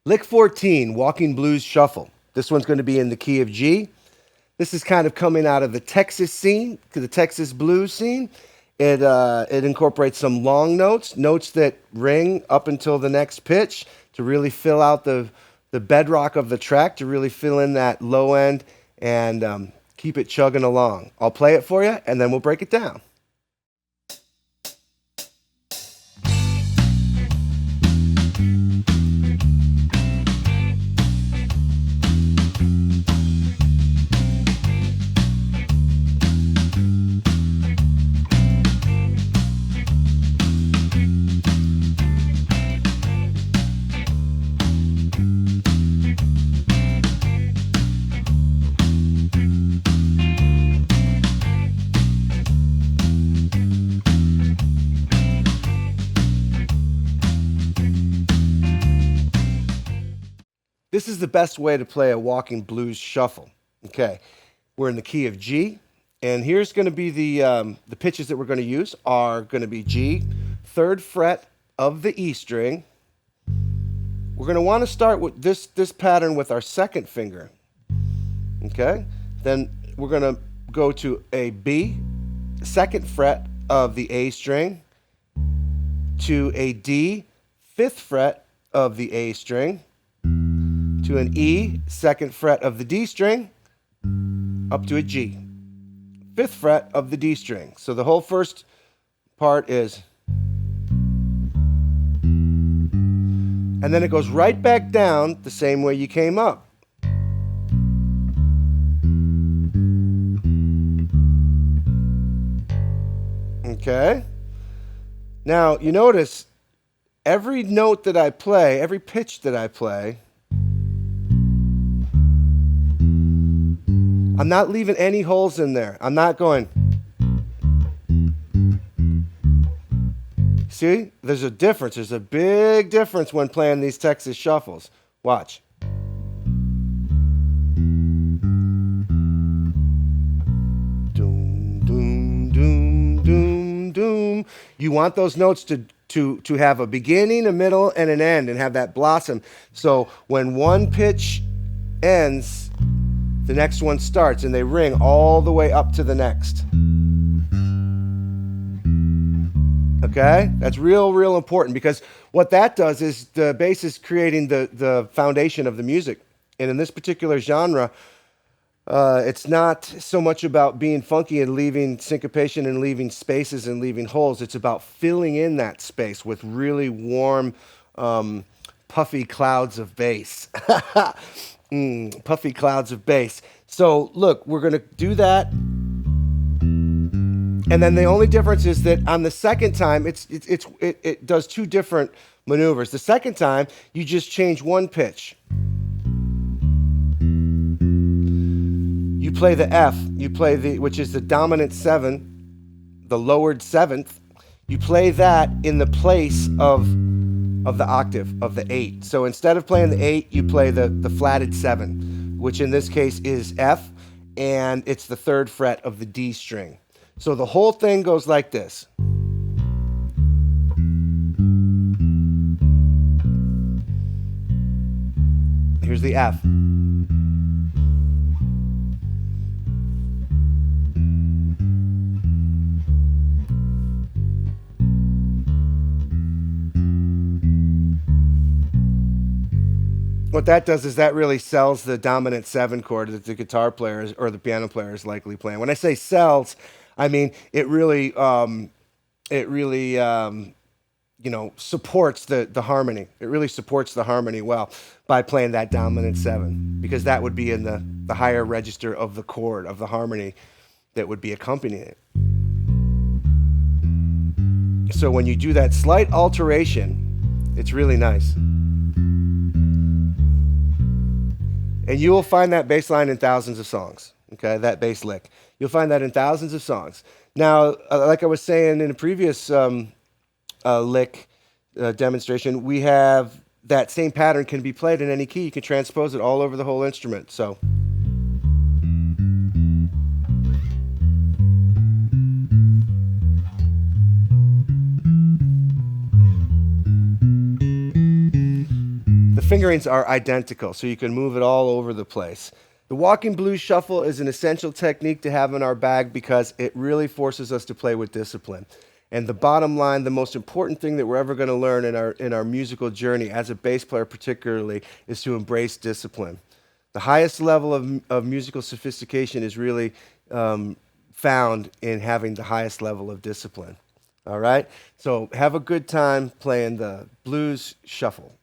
Lick 14, Walking Blues Shuffle. This one's going to be in the key of G. This is kind of coming out of the Texas scene, the Texas blues scene. It incorporates some long notes, notes that ring up until the next pitch to really fill out the bedrock of the track, to really fill in that low end and keep it chugging along. I'll play it for you, and then we'll break it down. This is the best way to play a walking blues shuffle. Okay, we're in the key of G, and here's going to be the pitches that we're going to use are going to be G, 3rd fret of the E string. We're going to want to start with this pattern with our 2nd finger. Okay, then we're going to go to a B, 2nd fret of the A string, to a D, 5th fret of the A string, to an E, 2nd fret of the D string, up to a G, 5th fret of the D string. So the whole first part is, and then it goes right back down the same way you came up. Okay? Now, you notice every note that I play, every pitch that I play, I'm not leaving any holes in there. I'm not going. See, there's a difference. There's a big difference when playing these Texas shuffles. Watch. Doom, doom, doom, doom, doom. You want those notes to have a beginning, a middle, and an end, and have that blossom. So when one pitch ends, the next one starts, and they ring all the way up to the next. Okay? That's real important, because what that does is the bass is creating the foundation of the music. And in this particular genre, it's not so much about being funky and leaving syncopation and leaving spaces and leaving holes. It's about filling in that space with really warm, puffy clouds of bass. Puffy clouds of bass. So look, we're going to do that. And then the only difference is that on the second time, it does two different maneuvers. The second time, you just change one pitch. You play the F, which is the dominant 7, the lowered 7th. You play that in the place of the octave, of the 8. So instead of playing the 8, you play the flatted 7, which in this case is F, and it's the 3rd fret of the D string. So the whole thing goes like this. Here's the F. What that does is that really sells the dominant 7 chord that the guitar players or the piano player is likely playing. When I say sells, I mean it really supports the harmony. It really supports the harmony well by playing that dominant 7, because that would be in the higher register of the chord of the harmony that would be accompanying it. So when you do that slight alteration, it's really nice. And you will find that bass line in thousands of songs, okay, that bass lick. You'll find that in thousands of songs. Now, like I was saying in a previous lick demonstration, we have that same pattern can be played in any key. You can transpose it all over the whole instrument. So. The fingerings are identical, so you can move it all over the place. The walking blues shuffle is an essential technique to have in our bag because it really forces us to play with discipline. And the bottom line, the most important thing that we're ever going to learn in our musical journey, as a bass player particularly, is to embrace discipline. The highest level of musical sophistication is really found in having the highest level of discipline. All right? So have a good time playing the blues shuffle.